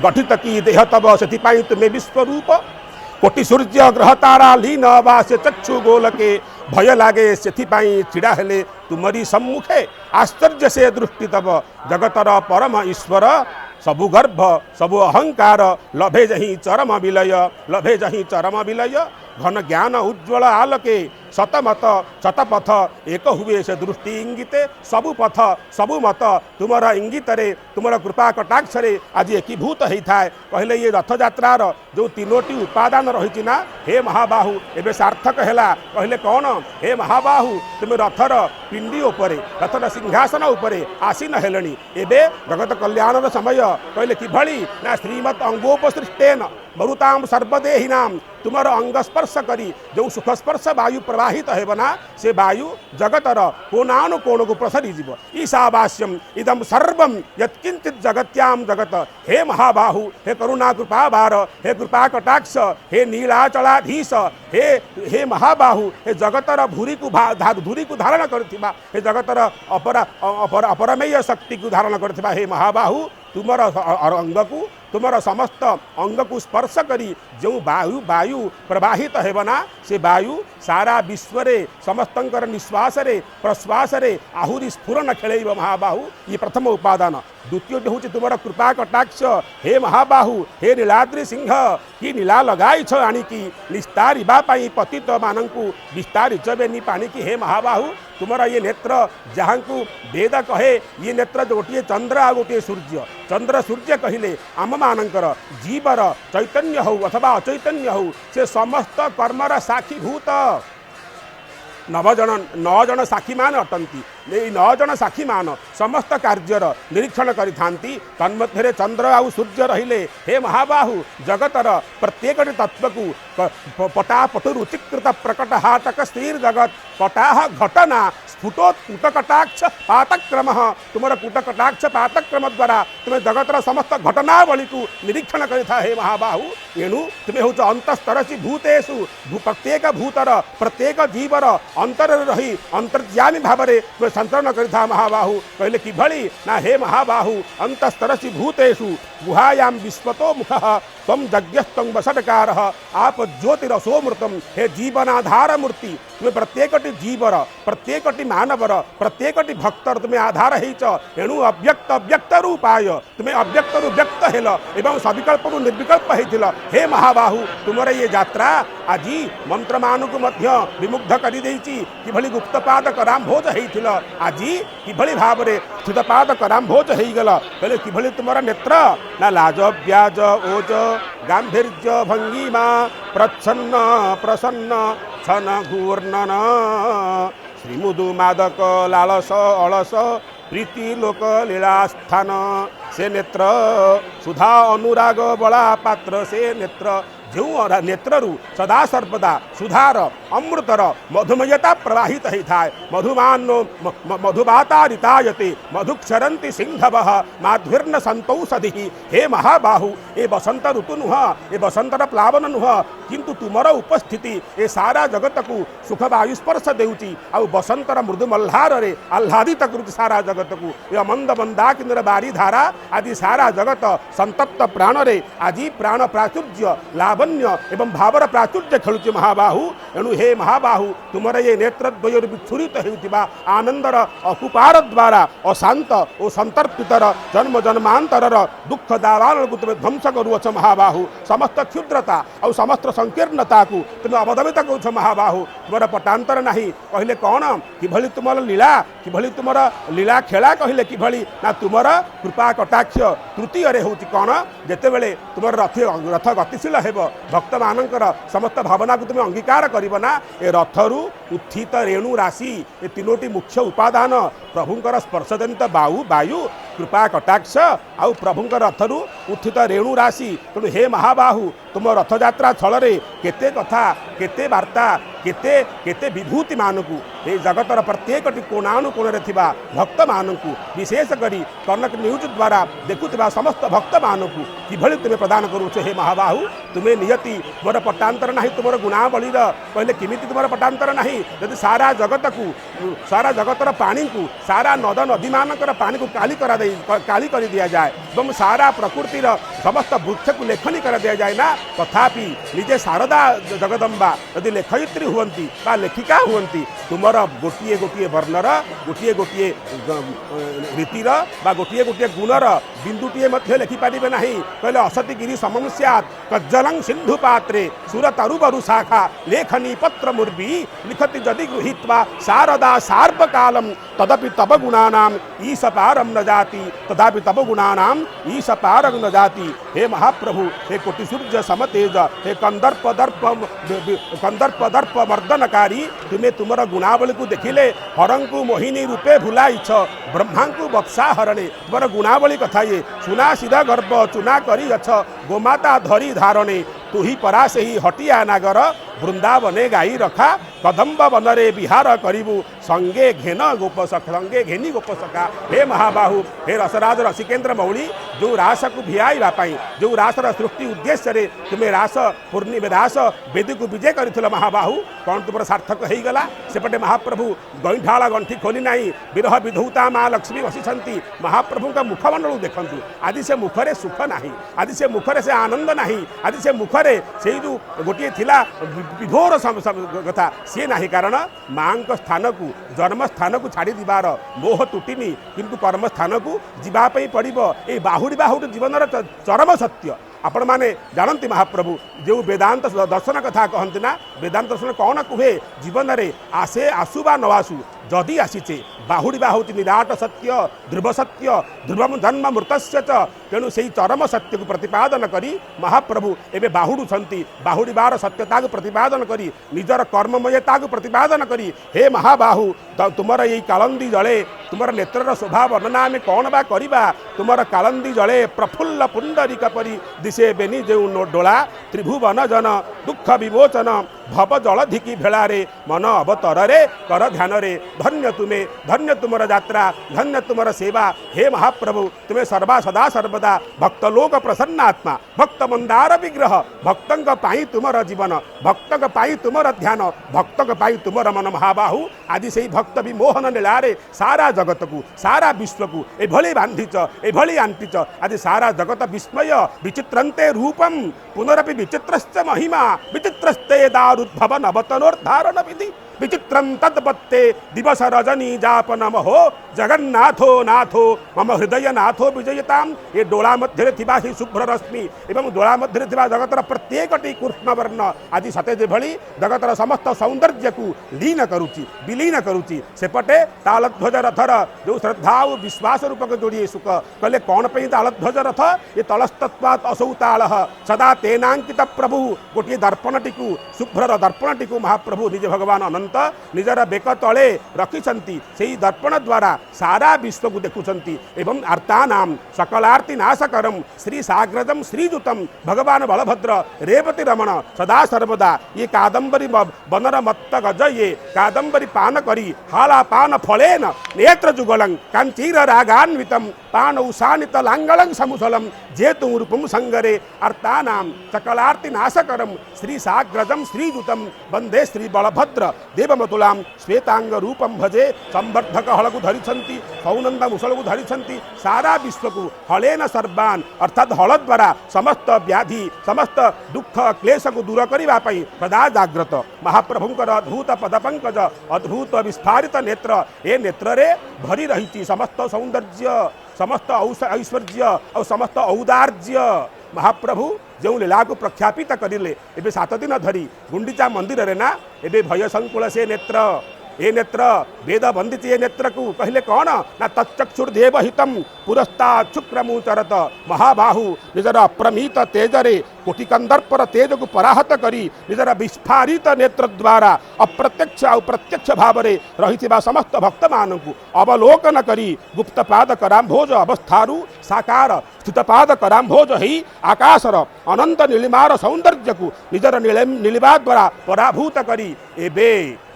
गठित की देह तब से तुम्हें विश्वरूप कोटि सूर्य ग्रह तारा लीन बा से चक्षु गोलके भय लागे से छिड़ा हेले तुमरी सम्मुखे आश्चर्य से दृष्टि तब जगतर परम ईश्वर सबु गर्भ सबु अहंकार लभे जही चरम विलय घन ज्ञान उज्ज्वल आलोके शतमत शतपथ एक हुए से दृष्टि इंगिते सबु पथ सबु मत तुमर इंगितरे तुमर कृपा कटाक्षरे आज एकीभूत होता है कहले ये रथ यात्रार जो तीनोटी उपादान रही ना हे महाबाहु एबे सार्थक है कहले कौन हे महाबाहु तुम रथर पिंडी उपरे रथर सिंहासन उपरे आसीन हेलणी एबे जगत कल्याणर समय कहले किभली ना श्रीमत अंगोपसृष्टेन मरुताम सर्वदेहिनाम तुमर अंग स्पर्श करी जो सुख स्पर्श वायु प्रवाहित हेबना से वायु जगतर कोणानु कोण को प्रसरी जीव ईशावास्यम इदम सर्वम यत्किंचित जगत्याम जगत हे महाबाहु हे करुणा कृपा बार हे कृपा कटाक्ष हे नीलाचलाधीश हे महाबाहु हे जगतर धूरी को धारण करथिबा हे जगतर अपरमेय शक्ति को धारण करथिबा हे महाबाहु तुमर अंग को तुमर समस्त अंग को स्पर्श करी जो वायु प्रवाहित हेबना से वायु सारा विश्व रे समस्तंकर निश्वास रे प्रश्वास रे आहुरी स्फुरन खेल महाबाहु ये प्रथम उपादान द्वितीय हूँ तुमर कृपा कटाक्ष हे महाबाहु हे नीलाद्रि सिंह कि नीला लगाई आणिकी निस्तारिबाई पतित मानू विस्तारिचबेनी पाणिकी हे महाबाहु तुमर ये नेत्र जहाँ को वेद कहे ये नेत्र गोटे चंद्र आ गोटे सूर्य चंद्र सूर्य कहले आम मानकर जीवर चैतन्य हो अथवा अचैतन्य हो से समस्त कर्मर साक्षीभूत नौ जन साक्षी मान अटंती 9 जन साक्षी मान समस्त कार्यर निरीक्षण करि थांती तन्मध्य चंद्र आउ सूर्य रहिले हे महाबाहु जगतर प्रत्येक तत्व को पटापटु रुचिकृत प्रकट हाटक स्थिर जगत पटाह घटना स्फुटोत्कुट कटाक्ष पातक्रम तुमर कूट कटाक्ष पातक्रम द्वारा तुम्हें जगतर समस्त घटनावली को निरीक्षण करिथा हे महाबाहु एणु तुम्हें हूँ अंतस्तरसी भूतेषु प्रत्येक भूतर प्रत्येक जीवर अंतर रही अंतर्यामी भाव में संतरण करिथा महाबाहु कहले किभली ना हे महाबाहु अंतस्तरसी भूतेषु गुहायाम विश्वतो मुखः तम यज्ञस्तम वसटकार आप ज्योतिरसोमृतम हे जीवनाधार मूर्ति तुम्हें प्रत्येकटी जीवर प्रत्येकटी मानवर प्रत्येकटी भक्तर तुम्हें आधार हेच एणु अव्यक्त व्यक्त रूपाय तुम्हें अव्यक्त रु व्यक्त हेल एवं सविकल्प निर्विकल्प हेतिल हे महाबाहु तुमर ये यात्रा आज मंत्र मानक मध्य विमुग्ध कर किभली गुप्तपाद कराम्भोज हेतिल आज किभली भाव में स्थितपाद कराम्भोज हेगला कहले किभली तुमर नेत्र ना लाज ब्याज ओज गांधीर्य भंगिमा प्रच्छन्न प्रसन्न छन घूर्णन श्रीमुदु मादक लालस अलस प्रीति लोक लीलास्थान से नेत्र सुधा अनुराग बला पात्र से नेत्र जो नेत्रु सदा सर्वदा सुधार अमृतर मधुमयता प्रवाहित होता है मधुमान मधुबातारितायते मधुक्षरंति सिंधव माध्वीर्ण संतौषधि हे महाबाहु ए बसंत ऋतु नुह ए बसंतर प्लावन नुह किंतु तुमर उपस्थिति ए सारा जगत को सुख वायुस्पर्श देउची आ बसंतर मृदु मल्हार रे आह्लादित करुची सारा जगत को ए मंद मंदाकिनीर बारी धारा आदि सारा जगत संतप्त प्राण रे आज प्राण प्राचुर्य लावण्य एवं भावर प्राचुर्य खेलुची महाबाहु एणु हे महाबाहु तुमर ये नेत्रद्वय विच्छुरित होता आनंदर अकुपार द्वारा अशांत और संतर्पितर जन्म जन्मांतर दुख दावान को तुम्हें ध्वंस करुच महाबाहु समस्त क्षुद्रता और समस्त संकीर्णता को तुम्हें अवदमित करुच महाबाहु तुमर पटांतर नहीं कहले कौन किभली तुमर लीला किभली तुमर लीला खेला कहले किभली ना तुमर कृपा कटाक्ष तृतीय रे होची कौन जेतेबेले तुमर रथ गतिशील हेब भक्त मानकर समस्त भावना को तुम्हें अंगीकार करना ए रथरु उत्थित रेणु राशि ए तीनोटी मुख्य उपादान प्रभुंकर स्पर्शजनित वायु कृपा कटाक्ष आउ प्रभुंकर रथरु उत्थित रेणु राशि तेणु हे महाबाहु तुम रथयात्रा छल केते कथा केते वार्ता केते केते विभूति मानकु ए जगतर प्रत्येक कोणानुकोण भक्त मानकु विशेष करी कनक न्यूज द्वारा देखुवा समस्त भक्त मानकु किभଳି तुमे प्रदान करूछ हे महाबाहु तुमे नियति मोर पट्टांतर नाही तुमर गुणावलीर कहले किमिति तुमर पट्टांतर नाही यदि सारा जगतर पानी को सारा नद नदी मानकर पानी को काली कर दिया जाए एवं सारा प्रकृतिर समस्त वृक्ष को लेखनी कर दिया जाए ना तथापि निजे शारदा जगदम्बा यदि लेखयित्री हुवंती बा लेखिका हुवंती तुमर गोटिए गोटिए वर्णर गोटिए गोटिए रीतिर बा गोटिए गोटिए गुणर बिंदुटिए मध्य लेखि पारिबे नाही कहले असति गिरि समं स्यात् कज्जलं सिंधु पात्रे सुर तरुबरु शाखा लेखनी पत्र मुर्वी लिखति जदि गृहीत्वा शारदा सार्वकालम तदपि तब गुणानाम ईशपारम न जाति तथापि तब गुणानाम ईशपारम न जाति हे महाप्रभु हे कोटि सूर्य समतेज हे कंदर्प दर्प मर्दनकारी तुम्हें तुमर गुणावली को देखिले हरंकु मोहिनी रूपे भुलाइछ ब्रह्मांकु बक्सा हरणे तुमर गुणावली कथा ये सुना सिधा गर्भ चुना करी अछ गोमाता धरी धारणे तु ही परा से ही हटिया नागर वृंदावने गाई रखा कदम्ब वनरे विहार करिबु संगे घेन गोपसखा संगे घेनी गोपसखा हे महाबाहु हे रसराज रसिकेन्द्र मौली जो रास को भिआइबा पाई जो रासर सृष्टि उद्देश्य रे तुम्हें रास पूर्णिमा रास वेदी को विजय कर महाबाहु कौन तुम सार्थक हो गला सेपटे महाप्रभु गईठाला गंठी खोली नहीं विरह विधौता माँ लक्ष्मी बसी महाप्रभु का मुखमंडल देखूँ आदि से मुखरे सुख नहीं आदि से मुखरे से आनंद नहीं आदि से मुखरे से जो गोटे थिला विभोर कथा सी ना कारण माँ स्थान को जन्म स्थान को छाड़ी दिबार मोह तुटिनी किंतु कर्म स्थान को जीवाई पड़ो ये बाहुड़ी बाहुड़ जीवन चरम सत्य आपण मैंने जानती महाप्रभु जो वेदांत दर्शन कथा कहते ना वेदांत दर्शन कौन कहे जीवन में आसे आसु बा न आसु जदि आसीचे बाहुड़वा हूँ निराट सत्य ध्रुव सत्य ध्रुवम जन्म मृतस्य तेणु से चरम सत्य को प्रतिपादन करी महाप्रभु एवं बाहुड़ुंट बाहुड़बार सत्यता को प्रतिपादन करी निजर कर्ममयता को प्रतिपादन करी हे महाबाहु तुमर यही कालंदी जले तुमर नेत्र शोभा वर्णना आम कौन बा करवा तुमर कालंदी जले प्रफुल्ल पुंडरीक परी दिशे बेनी जो डोला त्रिभुवन जन दुख विमोचन भव जलधिकी भेलारे मन अवतरे कर ध्यान रे धन्य तुमर यात्रा धन्य तुमर सेवा हे महाप्रभु तुम्हें सर्वा सदा सर्वदा भक्तलोक प्रसन्नात्मा भक्त मंदार विग्रह भक्तंक पाई तुमर जीवन भक्तक पाई तुमर ध्यान भक्तक पाई तुमर मन महाबाहु आदि से भक्त विमोहन नीलारे सारा जगत को सारा विश्व को एभली बांधिच एभली आंटिच आदि सारा जगत विस्मय विचित्रंते रूपम पुनरपि विचित्रश्च महिमा विचित्रस्ते दारुद्भव नवतनोद्धारण विधि विचित्रं तद्पत्ते दिवस रजनी जापन महो जगन्नाथो नाथो मम हृदय नाथो विजयताम ये डोला मध्य थिबा ही शुभ्र रश्मि एवं डोला मध्य थिबा जगतर प्रत्येकटी कृष्ण वर्ण आदि सते जेभली जगतर समस्त सौंदर्य को लीन करुची विलीन करुची सेपटे तालध्वज रथर जो श्रद्धा और विश्वास रूपक जोड़िए सुख कहले कौन पे तालध्वज रथ ये तलस्तत्वात् असौ ताल सदा तेनांकित प्रभु गोटे दर्पणटी को शुभ्र दर्पणटी को महाप्रभु निज भगवान अनंत निजर बेक तले रखिछंती सेही दर्पण द्वारा सारा विश्व को देखुछंती एवं आर्तानाम सकलार्ति नाशकरम श्री साग्रजम श्रीजुतम भगवान बलभद्र रेवती रमण सदा सर्वदा ये कादंबरी बनर मत्त गज ये कादंबरी पान करी हाला पान फलेन नेत्र जुगलं कांचीर रागान्वितम पान उषानित लांगलं समुसलम जेतु रूपम संगरे आर्तानाम सकलार्ति नाशकरम श्री साग्रजम श्रीजुतम वंदे श्री बलभद्र देवमतुलाम श्वेतांग रूपम भजे संवर्धक हल को धरी सौनंद मुसल को धरी सारा विश्व को हलेन सर्वान अर्थात हल द्वारा समस्त व्याधि समस्त दुख क्लेश को दूर करने सदा जाग्रत महाप्रभुंकर अद्भुत पदपंकज अद्भुत विस्फारित नेत्र ए नेत्र रे भरी रही समस्त सौंदर्य समस्त ऐश्वर्य और समस्त औदार्य महाप्रभु जो लीला को प्रख्यापित करें एवं 7 दिन धरी गुंडीचा मंदिर रे ना एवं भय संकुल से नेत्र ए नेत्र वेद वंदित ए नेत्र को कहले कौन ना तच्चक्षुर्देव हितम पुरस्तात् शुक्रमुचरत महाबाहु निजर अप्रमित तेजरे कोटि कंदर्पर तेज को पराहत करी निजर विस्फारित नेत्र द्वारा अप्रत्यक्ष और प्रत्यक्ष भाव में रही समस्त भक्त मान अवलोकन करी गुप्त पाद कराम्भोज अवस्थारू साकार स्थित पाद कराम्भोज ही आकाशर अनंत नीलिमार सौंदर्य को निजर नीलिमा द्वारा पराभूत करी एबे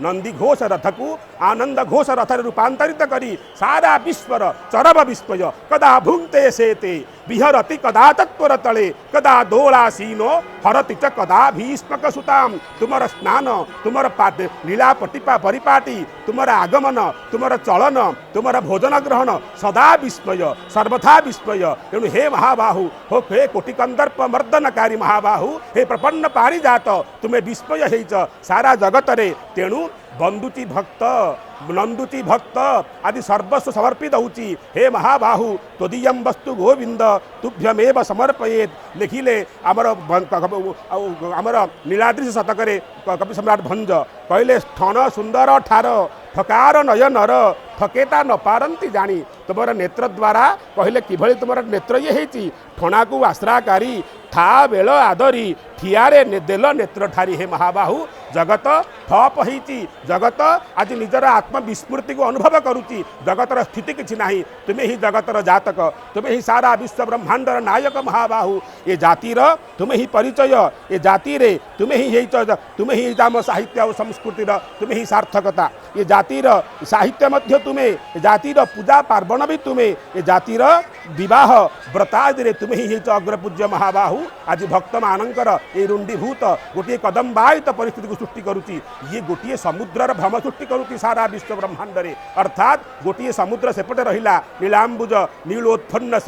नंदी घोष रथ को आनंद घोष रथ रूपांतरित करी सारा विश्वर चरब विस्मय कदा भुंक्ते सेते विहरति कदा तत्पर तले कदा दोलासीनो हरति च कदा भीष्मक सुताम तुमर स्नान तुमर लीला पटिपा परिपाटी तुमर आगमन तुमर चलन तुमर भोजन ग्रहण सदा विस्मय सर्वथा विस्मय तेणु हे महाबाहु हो हे कोटि कंदर्प मर्दनकारी महाबाहु हे प्रपन्न पारिजात तुम्हें विस्मय हेच सारा जगत रे तेणु बंदुची भक्त नंदुची भक्त आदि सर्वस्व समर्पित होची हे महाबाहु तदीयम वस्तु गोविंद तुभ्यमेव समर्पयेत लिखिले आमर नीलाद्रि शतक कवि सम्राट भंज कहले स्थन सुंदर ठार ठकार नयनर ठकेता न पारंती जानी तुमर नेत्र द्वारा कहले किभली तुमर नेत्र ये हेची ठणा को आश्राकारी था बेल आदरी ठियारे देल नेत्र ठारी हे महाबाहु जगत ठप होती जगत आज निजर आत्मविस्मृति को अनुभव करुच्ची जगतर स्थिति किसी ना तुम्हें ही जगतर जातक तुम्हें ही सारा विश्व ब्रह्मांडर नायक महाबाहु ये जातिर तुम्हें ही परिचय ये जाति रे तुम्हें ही तुम्हें ही आम साहित्य और संस्कृतिर तुम्हें ही सार्थकता ये जातिर साहित्य मध्य तुम्हें जातिर पूजा पार्वण भी तुम्हें ये जातिर विवाह व्रतादि तुम्हें ही अग्रपूज्य महाबाहु आज भक्त मानकर ये रुंडीभूत गोटे कदम्बायित परिस्थिति को सृष्टि करुच्ची ये गोटे समुद्रर भ्रम सृष्टि करुच्ची सारा विश्व ब्रह्मांड रे अर्थात गोटे समुद्र सेपटे रहिला नीलांबुज नीलोत्पन्न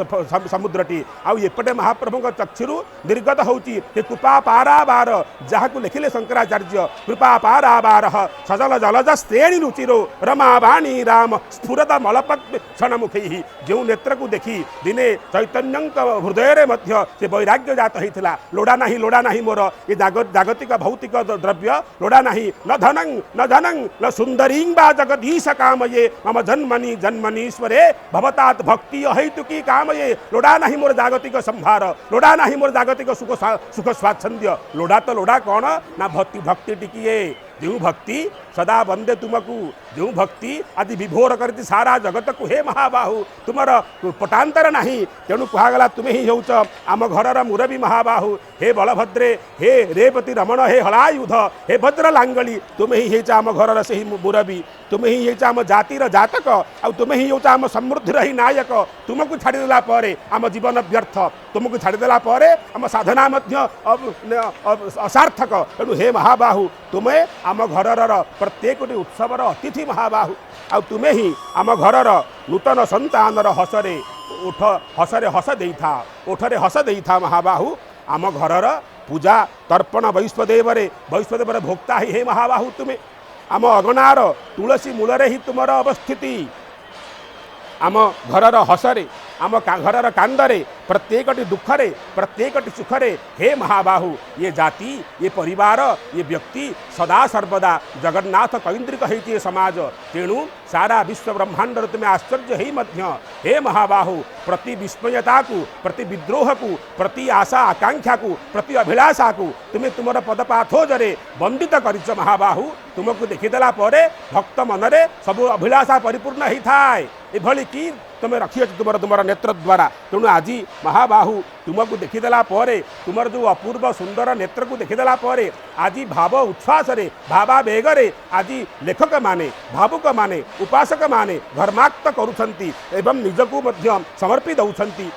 समुद्रटी आउ एपटे महाप्रभु चक्षुरु निर्गत होची हे कृपा पारावार जहाँ को लिखिले शंकराचार्य कृपा पारावार सजल जलज श्रेणी रुचिरो रमावाणी राम स्फुरत मलपत् क्षण मुखी जो नेत्र को देखी दिने चैतन्य हृदय मध्य से वैराग्य जात होता लोड़ा नहीं मोर ये जागतिक भौतिक द्रव्य लोड़ा नहीं न धनं न सुंदरी बा जगदीश काम ये मम जन्मनि जन्मनीश्वरे भवतात भक्ति अहेतुकी काम ये लोड़ा नहीं मोर जागतिक संभार लोड़ा नहीं मोर जागतिक सुख स्वाच्छंद्य लोड़ा तो लोड़ा कौन ना भक्ति टिकिए जो भक्ति सदा वंदे तुमको जो भक्ति आदि विभोर करती सारा जगत को हे महाबाहु तुमर पटांतर नहीं तेणु कहगला तुम्हें ही होच आम घरर मुरबी महाबाहु हे बलभद्रे हे रेवती रमण हे हलायुध हे भद्र लांगली तुम्हें ही आम घरर से मुरबी तुम्हें ही आम जातिर जातक आ तुम्हें ही होच आम समृद्धि रही नायक तुमको छाड़देला आम जीवन व्यर्थ तुमको छाड़देला आम साधना मध्य असार्थक तेणु हे महाबाहु तुम्हें आम घरर प्रत्येक उत्सवर अतिथि महाबाहु आ तुम्हें ही आम घरर नूतन संतानर हसरे हस देथा ओठरे हस देथा महाबाहु आम घरर पूजा तर्पण वैश्वदेव भोक्ता ही हे महाबाहु तुम्हें आम अगणार तुलसी मूलरे ही तुमर अवस्थिति आम घरर हसरे आम घरर कांदरे प्रत्येकटी दुखरे प्रत्येकटी सुखरे हे महाबाहु ये जाति ये परिवार ये व्यक्ति सदा सर्वदा जगन्नाथ कैंद्रिक है समाज तेणु सारा विश्व ब्रह्मांड तुम्हें आश्चर्य ही मध्य हे महाबाहु प्रति विस्मयता को प्रति विद्रोह को प्रति आशा आकांक्षा को प्रति अभिलाषा को तुम्हें तुमर पदपाथोजरे वंदित कर महाबाहु तुमको देखीदेला भक्त मनरे सब अभिलाषा परिपूर्ण ही थाए एभली कि तुम रखी तुम तुम नेत्र द्वारा तेणु आज महाबाहु तुमको देखीदेला तुमर जो अपूर्व सुंदर नेत्र को देखीदेला आज भाव उच्छ्वास भावावेगरे आज लेखक माने भावुक माने उपासक माने धर्माक्त करुछंती एवं निजकू मध्य समर्पित होउछंती